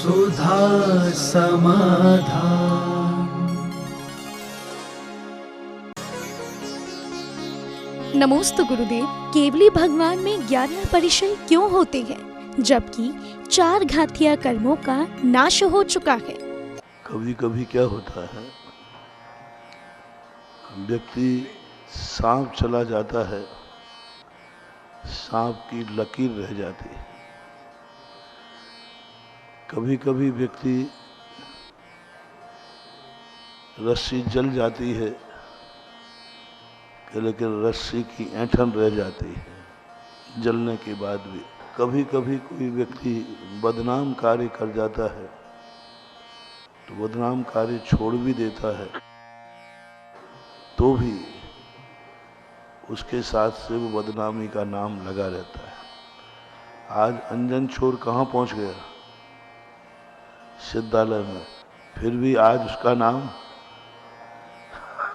सुधा समाधान। नमोस्तु गुरुदेव। केवली भगवान में 11 परिचय क्यों होते हैं, जबकि 4 घातिया कर्मों का नाश हो चुका है? कभी कभी क्या होता है, व्यक्ति सांप चला जाता है, सांप की लकीर रह जाती है। कभी कभी व्यक्ति रस्सी जल जाती है, लेकिन रस्सी की ऐंठन रह जाती है जलने के बाद भी। कभी कभी कोई व्यक्ति बदनाम कार्य कर जाता है तो बदनाम कार्य छोड़ भी देता है, तो भी उसके साथ से वो बदनामी का नाम लगा रहता है। आज अंजन चोर कहाँ पहुंच गया? सिद्धालय में। फिर भी आज उसका नाम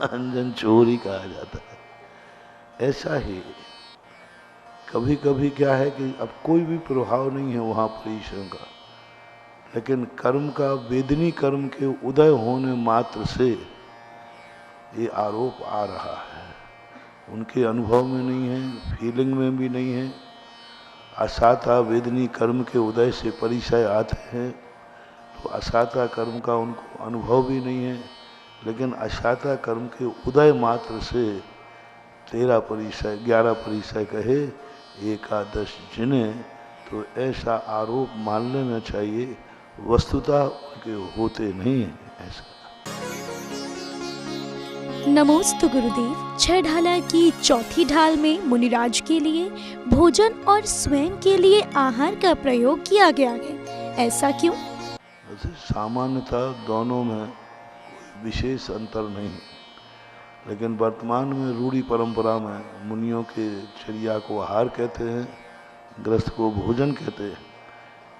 अंजन चोर ही कहा जाता है। ऐसा ही कभी कभी क्या है कि अब कोई भी प्रभाव नहीं है वहाँ पर ईश्वर का, लेकिन कर्म का, वेदनी कर्म के उदय होने मात्र से ये आरोप आ रहा है। उनके अनुभव में नहीं है, फीलिंग में भी नहीं है। असाता वेदनी कर्म के उदय से परिचय आते हैं तो असाता कर्म का उनको अनुभव भी नहीं है, लेकिन असाता कर्म के उदय मात्र से 13 परिचय 11 परिचय कहे एकादश जिन्हें, तो ऐसा आरोप मान लेना चाहिए। वस्तुतः उनके होते नहीं है ऐसा। नमोस्तु गुरुदेव। 6 ढाला की चौथी ढाल में मुनिराज के लिए भोजन और स्वयं के लिए आहार का प्रयोग किया गया है, ऐसा क्यों? वैसे सामान्यतः दोनों में कोई विशेष अंतर नहीं है, लेकिन वर्तमान में रूढ़ी परंपरा में मुनियों के चर्या को आहार कहते हैं, गृहस्थ को भोजन कहते हैं।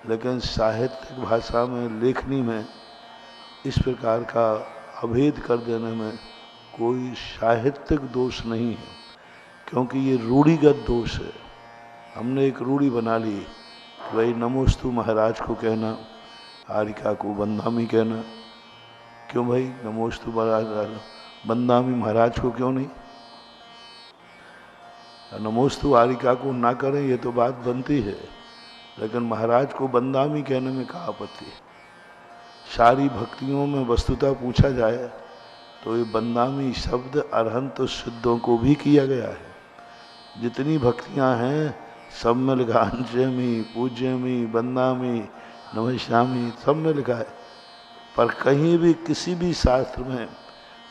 लेकिन साहित्यिक भाषा में, लेखनी में इस प्रकार का अभेद कर देने में कोई साहित्यिक दोष नहीं है, क्योंकि ये रूढ़िगत दोष है। हमने एक रूढ़ी बना ली कि भाई नमोस्तु महाराज को कहना, आरिका को बंदामी कहना। क्यों भाई नमोस्तु महाराज, बंदामी महाराज को क्यों नहीं? नमोस्तु आरिका को ना करें ये तो बात बनती है, लेकिन महाराज को बंदामी कहने में क्या आपत्ति है? सारी भक्तियों में वस्तुतः पूछा जाए तो ये बंदामी शब्द अरहंत सिद्धों को भी किया गया है। जितनी भक्तियां हैं सब में लिखा अंजयमी, पूज्यमी, बंदामी, नमस्यामी, सब में लिखा है, पर कहीं भी किसी भी शास्त्र में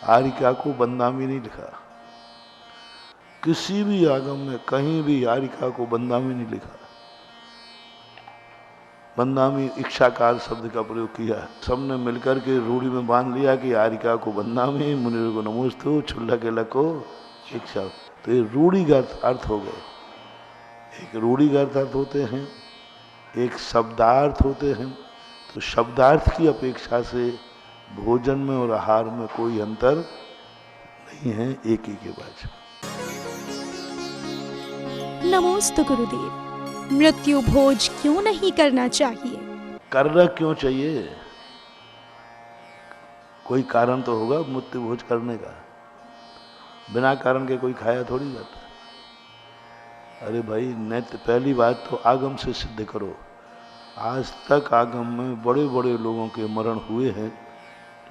आरिका को बंदामी नहीं लिखा। किसी भी आगम में कहीं भी आरिका को बंदामी नहीं लिखा। बंदामी इच्छाकार शब्द का प्रयोग किया है। सबने मिलकर के रूढ़ी में बांध लिया कि आरिका को बंदामी, मुनि को नमोस्तु, छुल्ला के लको इच्छा। तो ये रूढ़िगत अर्थ हो गए। एक रूढ़िगत अर्थ होते हैं, एक शब्दार्थ होते हैं। तो शब्दार्थ की अपेक्षा से भोजन में और आहार में कोई अंतर नहीं है, एक ही के बाद। नमोस्तु गुरुदेव। मृत्यु भोज क्यों नहीं करना चाहिए? करना क्यों चाहिए? कोई कारण तो होगा मृत्यु भोज करने का। बिना कारण के कोई खाया थोड़ी जाता। अरे भाई, नित्य पहली बात तो आगम से सिद्ध करो। आज तक आगम में बड़े बड़े लोगों के मरण हुए हैं,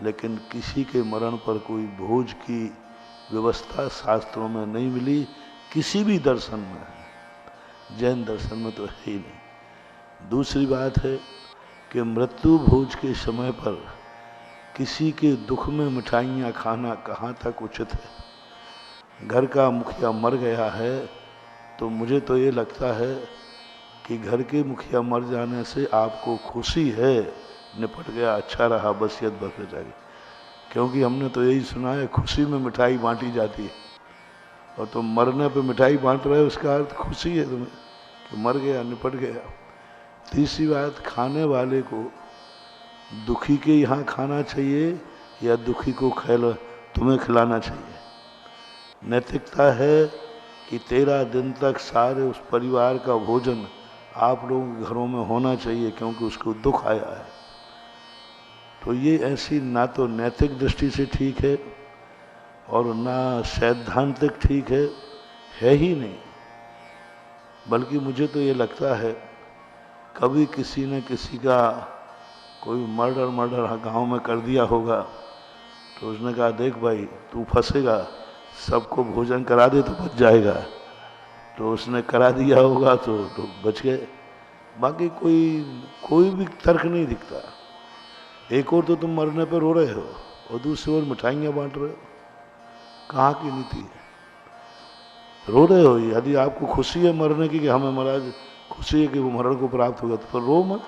लेकिन किसी के मरण पर कोई भोज की व्यवस्था शास्त्रों में नहीं मिली, किसी भी दर्शन में। जैन दर्शन में तो है ही नहीं। दूसरी बात है कि मृत्यु भोज के समय पर किसी के दुख में मिठाइयाँ खाना कहाँ तक उचित है? घर का मुखिया मर गया है तो मुझे तो ये लगता है कि घर के मुखिया मर जाने से आपको खुशी है, निपट गया, अच्छा रहा, बसियत बरकत जाएगी। क्योंकि हमने तो यही सुना है खुशी में मिठाई बांटी जाती है, और तुम मरने पे मिठाई बांट रहे हो, उसका अर्थ खुशी है तुम्हें कि मर गया, निपट गया। तीसरी बात, खाने वाले को दुखी के यहाँ खाना चाहिए या दुखी को तुम्हें खिलाना चाहिए? नैतिकता है कि 13 दिन तक सारे उस परिवार का भोजन आप लोगों के घरों में होना चाहिए, क्योंकि उसको दुख आया है। तो ये ऐसी ना तो नैतिक दृष्टि से ठीक है और ना सैद्धांतिक ठीक है ही नहीं। बल्कि मुझे तो ये लगता है कभी किसी ने किसी का कोई मर्डर गांव में कर दिया होगा तो उसने कहा देख भाई तू फंसेगा, सबको भोजन करा दे तो बच जाएगा, तो उसने करा दिया होगा तो बच गए। बाकी कोई भी तर्क नहीं दिखता। एक और तो तुम मरने पर रो रहे हो और दूसरी ओर मिठाइयाँ बांट रहे हो, कहाँ की नीति है? रो रहे हो, यदि आपको खुशी है मरने की कि हमें महाराज खुशी है कि वो मरण को प्राप्त होगा तो फिर रो मत।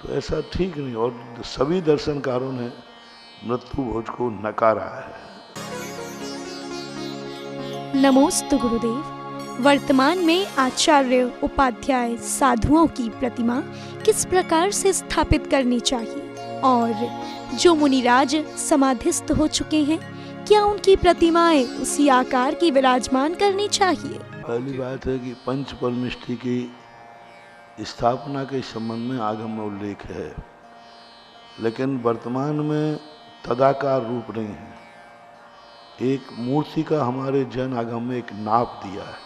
तो ऐसा ठीक नहीं। और सभी दर्शनकारों ने मृत्यु भोज को नकारा है। नमोस्तु गुरुदेव। वर्तमान में आचार्य उपाध्याय साधुओं की प्रतिमा किस प्रकार से स्थापित करनी चाहिए और जो मुनिराज समाधिस्थ हो चुके हैं क्या उनकी प्रतिमाएं उसी आकार की विराजमान करनी चाहिए? पहली बात है कि पंच परमिष्टि की स्थापना के संबंध में आगम में उल्लेख है, लेकिन वर्तमान में तदाकार रूप नहीं है। एक मूर्ति का हमारे जैन आगम में एक नाप दिया है,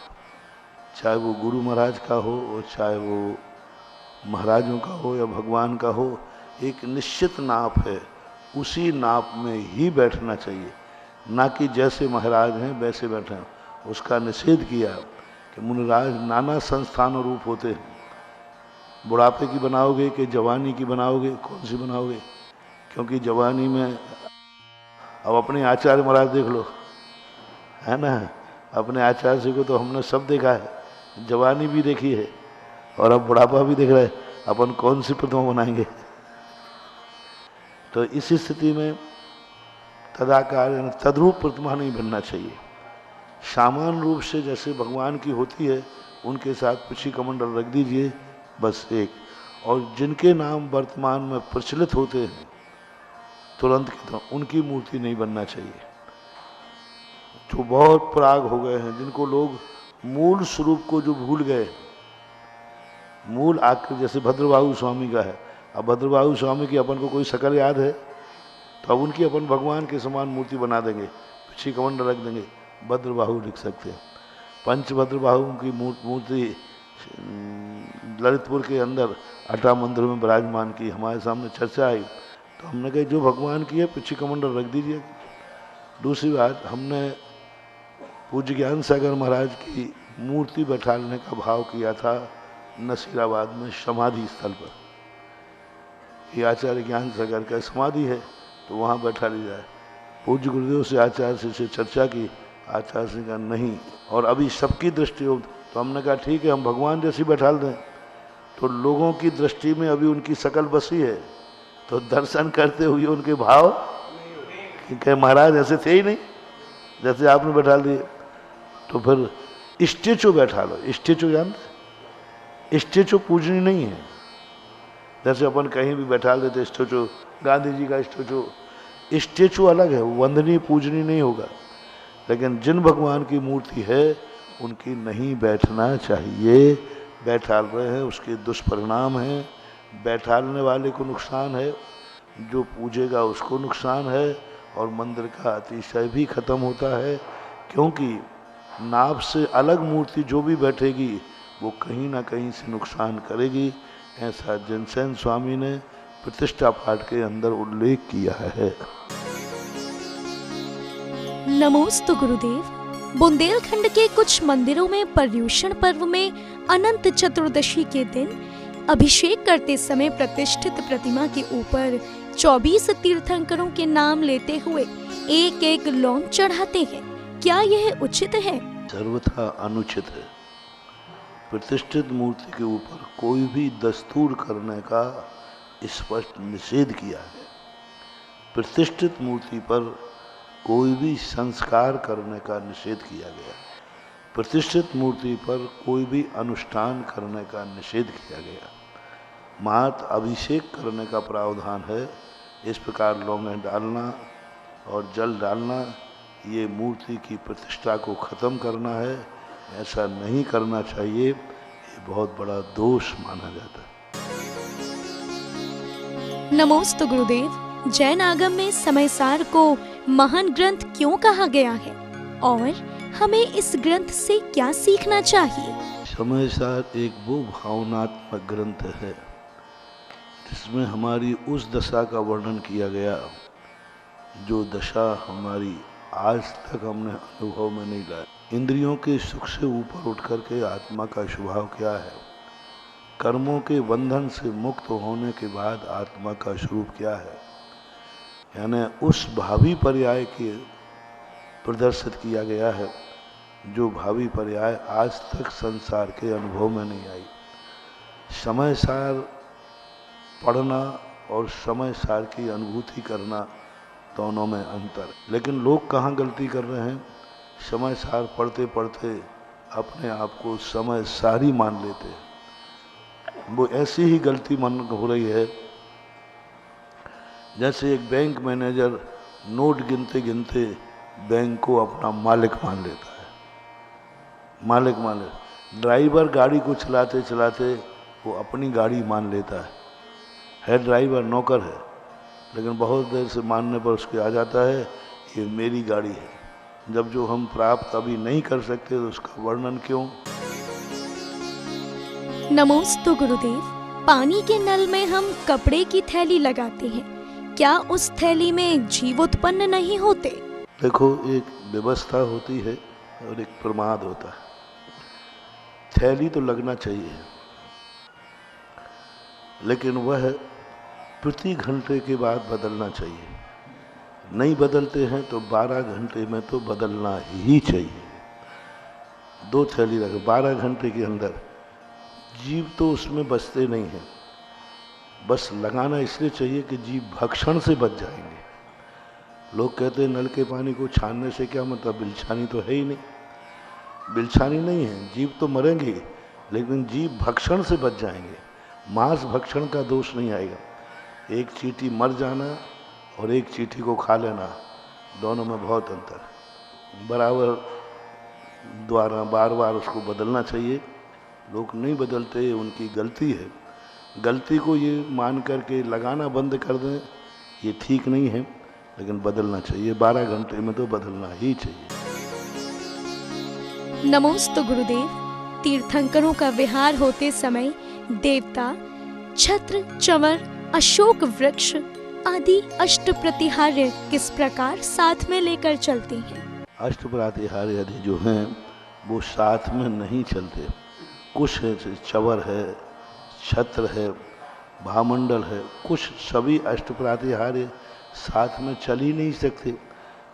चाहे वो गुरु महाराज का हो और चाहे वो महाराजों का हो या भगवान का हो, एक निश्चित नाप है, उसी नाप में ही बैठना चाहिए, ना कि जैसे महाराज हैं वैसे बैठे हैं। उसका निषेध किया कि मुनिराज नाना संस्थान और रूप होते हैं। बुढ़ापे की बनाओगे कि जवानी की बनाओगे, कौन सी बनाओगे? क्योंकि जवानी में अब अपने आचार्य महाराज देख लो, है ना, अपने आचार्य जी को तो हमने सब देखा है, जवानी भी देखी है और अब बुढ़ापा भी देख रहे हैं, अपन कौन सी प्रतिमा बनाएंगे? तो इस स्थिति में तदाकार यानी तद्रूप प्रतिमा नहीं बनना चाहिए। सामान्य रूप से जैसे भगवान की होती है उनके साथ पुच्छी कमंडल रख दीजिए, बस एक। और जिनके नाम वर्तमान में प्रचलित होते हैं तुरंत की तरह उनकी मूर्ति नहीं बनना चाहिए। जो बहुत प्राग हो गए हैं, जिनको लोग मूल स्वरूप को जो भूल गए, मूल आकृति जैसे भद्रबाहु स्वामी का है, अब भद्रबाहु स्वामी की अपन को कोई शक्ल याद है तो अब उनकी अपन भगवान के समान मूर्ति बना देंगे, पीछे कमंडल रख देंगे, भद्रबाहु लिख सकते हैं। पंच भद्रबाहु की मूर्ति ललितपुर के अंदर अटा मंदिर में विराजमान की, हमारे सामने चर्चा आई तो हमने कहा जो भगवान की है पीछे कमंडल रख दीजिए। दूसरी बात, हमने पूज्य ज्ञान सागर महाराज की मूर्ति बैठाने का भाव किया था नसीराबाद में समाधि स्थल पर। ये आचार्य ज्ञान सागर का समाधि है तो वहाँ बैठा ली जाए। पूज्य गुरुदेव से आचार्य से चर्चा की, आचार्य से कहा नहीं, और अभी सबकी दृष्टि हो तो हमने कहा ठीक है हम भगवान जैसी बैठा दें। तो लोगों की दृष्टि में अभी उनकी शकल बसी है तो दर्शन करते हुए उनके भाव कि महाराज ऐसे थे ही नहीं जैसे आपने बैठा दिए। तो फिर स्टेचू बैठा लो। स्टेचू जानते, स्टेचू पूजनी नहीं है। जैसे अपन कहीं भी बैठा देते स्टेचू, गांधी जी का स्टेचू, स्टेचू अलग है, वंदनीय पूजनी नहीं होगा। लेकिन जिन भगवान की मूर्ति है उनकी नहीं बैठना चाहिए। बैठाल रहे हैं उसके दुष्परिणाम हैं, बैठालने वाले को नुकसान है, जो पूजेगा उसको नुकसान है, और मंदिर का अतिशय भी खत्म होता है। क्योंकि नाभ से अलग मूर्ति जो भी बैठेगी वो कहीं ना कहीं से नुकसान करेगी। ऐसा जनसेन स्वामी ने प्रतिष्ठा पाठ के अंदर उल्लेख किया है। नमोस्तु गुरुदेव। बुंदेलखंड के कुछ मंदिरों में पर्युषण पर्व में अनंत चतुर्दशी के दिन अभिषेक करते समय प्रतिष्ठित प्रतिमा के ऊपर 24 तीर्थंकरों के नाम लेते हुए एक एक लौंग चढ़ाते हैं। क्या यह उचित है? सर्वथा अनुचित है। प्रतिष्ठित मूर्ति के ऊपर कोई भी दस्तूर करने का स्पष्ट निषेध किया है। प्रतिष्ठित मूर्ति पर कोई भी संस्कार करने का निषेध किया गया। प्रतिष्ठित मूर्ति पर कोई भी अनुष्ठान करने का निषेध किया गया। मात्र अभिषेक करने का प्रावधान है। इस प्रकार लौंगें डालना और जल डालना ये मूर्ति की प्रतिष्ठा को खत्म करना है। ऐसा नहीं करना चाहिए, ये बहुत बड़ा दोष माना जाता है। नमोस्तु गुरुदेव। जैन आगम में समय सार को महान ग्रंथ क्यों कहा गया है और हमें इस ग्रंथ से क्या सीखना चाहिए? समय सार एक वो भावनात्मक ग्रंथ है जिसमें हमारी उस दशा का वर्णन किया गया जो दशा हमारी आज तक हमने अनुभव में नहीं लाया। इंद्रियों के सुख से ऊपर उठ करके आत्मा का स्वभाव क्या है, कर्मों के बंधन से मुक्त होने के बाद आत्मा का स्वरूप क्या है, यानी उस भावी पर्याय के प्रदर्शित किया गया है जो भावी पर्याय आज तक संसार के अनुभव में नहीं आई। समय सार पढ़ना और समय सार की अनुभूति करना दोनों में अंतर। लेकिन लोग कहाँ गलती कर रहे हैं, समय सार पढ़ते पढ़ते अपने आप को समय सारी मान लेते हैं। वो ऐसी ही गलती मन हो रही है जैसे एक बैंक मैनेजर नोट गिनते गिनते बैंक को अपना मालिक मान लेता है। मालिक ड्राइवर गाड़ी को चलाते चलाते वो अपनी गाड़ी मान लेता है ड्राइवर नौकर है, लेकिन बहुत देर से मानने पर उसके आ जाता है ये मेरी गाड़ी है। जब जो हम प्राप्त अभी नहीं कर सकते तो उसका वर्णन क्यों? नमोस्तु गुरुदेव। पानी के नल में हम कपड़े की थैली लगाते हैं, क्या उस थैली में जीव उत्पन्न नहीं होते? देखो, एक व्यवस्था होती है और एक प्रमाद होता है। थैली तो लगना चाहिए, लेकिन वह प्रति घंटे के बाद बदलना चाहिए। नहीं बदलते हैं तो 12 घंटे में तो बदलना ही चाहिए। 2 थैली रखे 12 घंटे के अंदर, जीव तो उसमें बचते नहीं हैं। बस लगाना इसलिए चाहिए कि जीव भक्षण से बच जाएंगे। लोग कहते हैं नल के पानी को छानने से क्या मतलब, बिलछानी तो है ही नहीं। बिलछानी नहीं है, जीव तो मरेंगे लेकिन जीव भक्षण से बच जाएंगे। मांस भक्षण का दोष नहीं आएगा। एक चींटी मर जाना और एक चींटी को खा लेना, दोनों में बहुत अंतर। बराबर द्वारा बार बार उसको बदलना चाहिए। लोग नहीं बदलते, उनकी गलती है। गलती को ये मान करके लगाना बंद कर दें, ये ठीक नहीं है, लेकिन बदलना चाहिए। 12 घंटे में तो बदलना ही चाहिए। नमोस्तु गुरुदेव। तीर्थंकरों का विहार होते समय देवता, छत्र, चंवर, अशोक वृक्ष आदि अष्ट प्रतिहार्य किस प्रकार साथ में लेकर चलते हैं? अष्ट प्रतिहार्य आदि जो हैं वो साथ में नहीं चलते। कुछ है, चंवर है, छत्र है, भामंडल है, कुछ सभी अष्ट प्रतिहार्य साथ में चल ही नहीं सकते,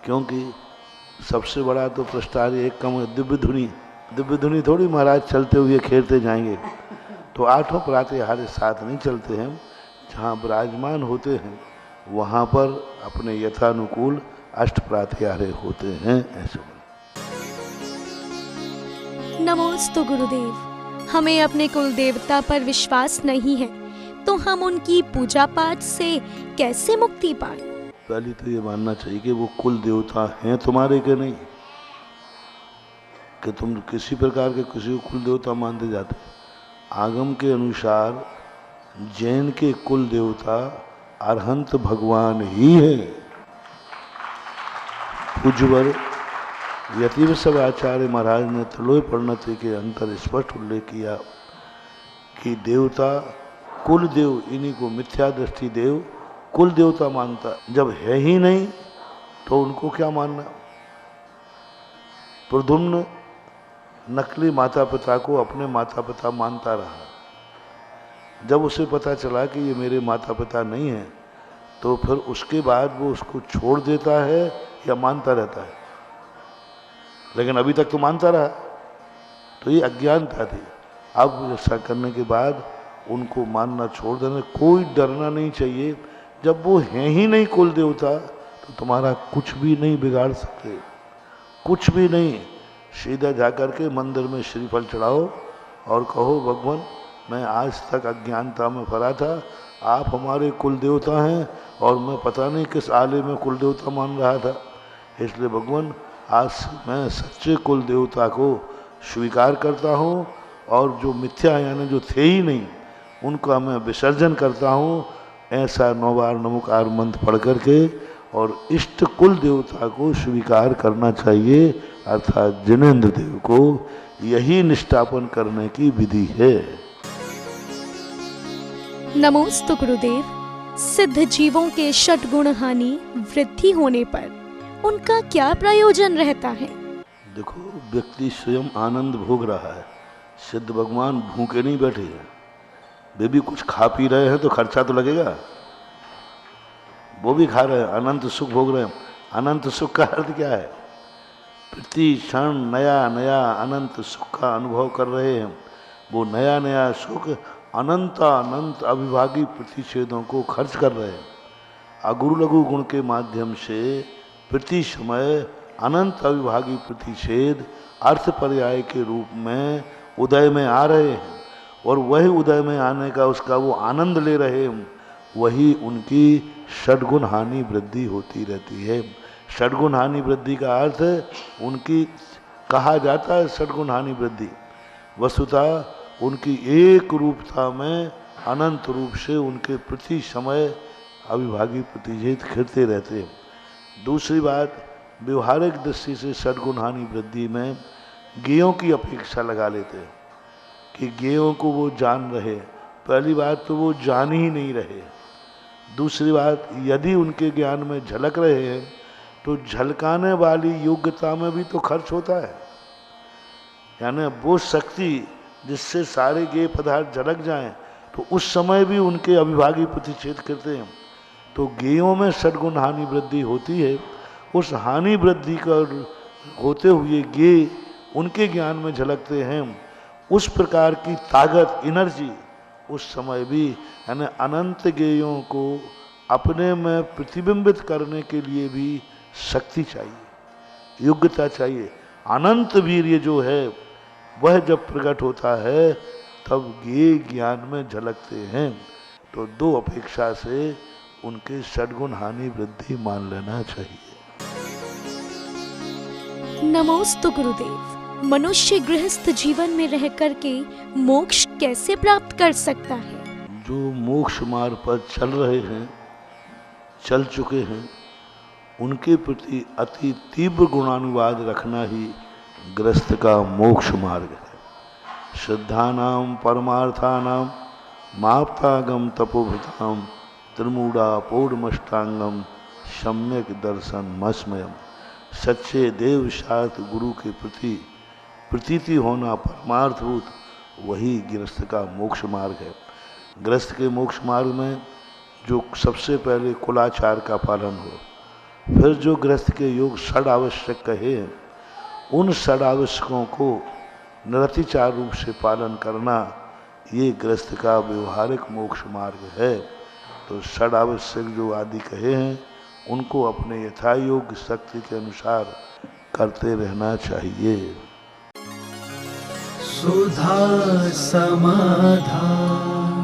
क्योंकि सबसे बड़ा तो प्रस्तार्य एक कम दिव्य धुनी थोड़ी महाराज चलते हुए खेलते जाएंगे। तो 8 प्रातिहार्य साथ नहीं चलते हैं। जहाँ विराजमान होते हैं वहाँ पर अपने यथानुकूल अष्ट प्रातिहार्य होते हैं। ऐसे नमोस्तु गुरुदेव। हमें अपने कुल देवता पर विश्वास नहीं है तो हम उनकी पूजा पाठ से कैसे मुक्ति पाएं? पहले तो ये मानना चाहिए कि वो कुल देवता हैं तुम्हारे के नहीं, कि तुम किसी प्रकार के किसी को कुल देवता मानते जाते। आगम के अनुसार जैन के कुल देवता अरहंत भगवान ही है। पूज्यवर यतीव सब आचार्य महाराज ने त्रिलोय परिणति के अंतर स्पष्ट उल्लेख किया कि देवता कुल देव, इन्हीं को मिथ्या दृष्टि देव कुल देवता मानता। जब है ही नहीं तो उनको क्या मानना? प्रद्युम्न नकली माता पिता को अपने माता पिता मानता रहा। जब उसे पता चला कि ये मेरे माता पिता नहीं हैं, तो फिर उसके बाद वो उसको छोड़ देता है या मानता रहता है? लेकिन अभी तक तो मानता रहा। तो ये अज्ञानता थी। अब ऐसा करने के बाद उनको मानना छोड़ देना, कोई डरना नहीं चाहिए। जब वो हैं ही नहीं कुल देवता तो तुम्हारा कुछ भी नहीं बिगाड़ सकते, कुछ भी नहीं। सीधा जाकर के मंदिर में श्रीफल चढ़ाओ और कहो भगवान, मैं आज तक अज्ञानता में पड़ा था, आप हमारे कुल देवता हैं और मैं पता नहीं किस आले में कुल देवता मान रहा था। इसलिए भगवान, आज मैं सच्चे कुल देवता को स्वीकार करता हूँ और जो मिथ्या यानी जो थे ही नहीं उनका मैं विसर्जन करता हूँ ऐसा 9 बार नमोकार मंत्र पढ़ करके और इष्ट कुल देवता को स्वीकार करना चाहिए, अर्थात जिनेंद्र देव को। यही निष्ठापन करने की विधि है। नमोस्तु गुरुदेव। सिद्ध जीवों के षटगुण हानि वृद्धि होने पर उनका क्या प्रयोजन रहता है? देखो, व्यक्ति स्वयं आनंद भोग रहा है, सिद्ध भगवान भूखे नहीं बैठे हैं, वे भी कुछ खा पी रहे हैं तो खर्चा तो लगेगा, वो भी खा रहे हैं, अनंत सुख भोग रहे हैं। अनंत सुख का अर्थ क्या है? प्रति क्षण नया नया अनंत सुख का अनुभव कर रहे हैं। वो नया नया सुख अनंत अनंत अविभागी प्रतिषेधों को खर्च कर रहे हैं। अगुरु लघु गुण के माध्यम से प्रति समय अनंत अविभागी प्रतिषेध अर्थ पर्याय के रूप में उदय में आ रहे हैं, और वही उदय में आने का उसका वो आनंद ले रहे हैं। वही उनकी षडगुण हानि वृद्धि होती रहती है। षडगुण हानि वृद्धि का अर्थ उनकी कहा जाता है षडगुण हानि वृद्धि, वस्तुतः उनकी एक रूपता में अनंत रूप से उनके प्रति समय अविभागी प्रतिषेध खिलते रहते हैं। दूसरी बात, व्यवहारिक दृष्टि से षडगुण हानि वृद्धि में ज्ञेयों की अपेक्षा लगा लेते हैं कि ज्ञेयों को वो जान रहे। पहली बात तो वो जान ही नहीं रहे। दूसरी बात, यदि उनके ज्ञान में झलक रहे हैं तो झलकाने वाली योग्यता में भी तो खर्च होता है, यानी वो शक्ति जिससे सारे ज्ञेय पदार्थ झलक जाएं, तो उस समय भी उनके अविभागी प्रतिषेध करते हैं। तो ज्ञेयों में षडगुण हानि वृद्धि होती है। उस हानि वृद्धि का होते हुए ज्ञेय उनके ज्ञान में झलकते हैं। उस प्रकार की ताकत, एनर्जी उस समय भी, यानी अनंत ज्ञेयों को अपने में प्रतिबिंबित करने के लिए भी शक्ति चाहिए, योग्यता चाहिए। अनंत वीर्य जो है वह जब प्रकट होता है तब ज्ञेय ज्ञान में झलकते हैं। तो दो अपेक्षा से उनके षडगुण हानि वृद्धि मान लेना चाहिए। नमोस्तु गुरुदेव। मनुष्य गृहस्थ जीवन में रह करके मोक्ष कैसे प्राप्त कर सकता है? जो मोक्ष मार्ग पर चल रहे हैं, चल चुके हैं, उनके प्रति अति तीव्र गुणानुवाद रखना ही गृहस्थ का मोक्ष मार्ग है। श्रद्धानाम परमार्थानाम माप्तागम तपोभृताम त्रिमूढ़ा पौर्णमष्टांगम सम्यक दर्शन मस्मयम। सच्चे देव शास्त्र गुरु के प्रति प्रतीति होना परमार्थभूत, वही गृहस्थ का मोक्ष मार्ग है। गृहस्थ के मोक्ष मार्ग में जो सबसे पहले कुलाचार का पालन हो, फिर जो गृहस्थ के योग षड आवश्यक कहे, उन षड आवश्यकों को निरतिचार रूप से पालन करना, ये गृहस्थ का व्यवहारिक मोक्ष मार्ग है। तो षड आवश्यक जो आदि कहे हैं उनको अपने यथायोग्य शक्ति के अनुसार करते रहना चाहिए। सुधा समाधान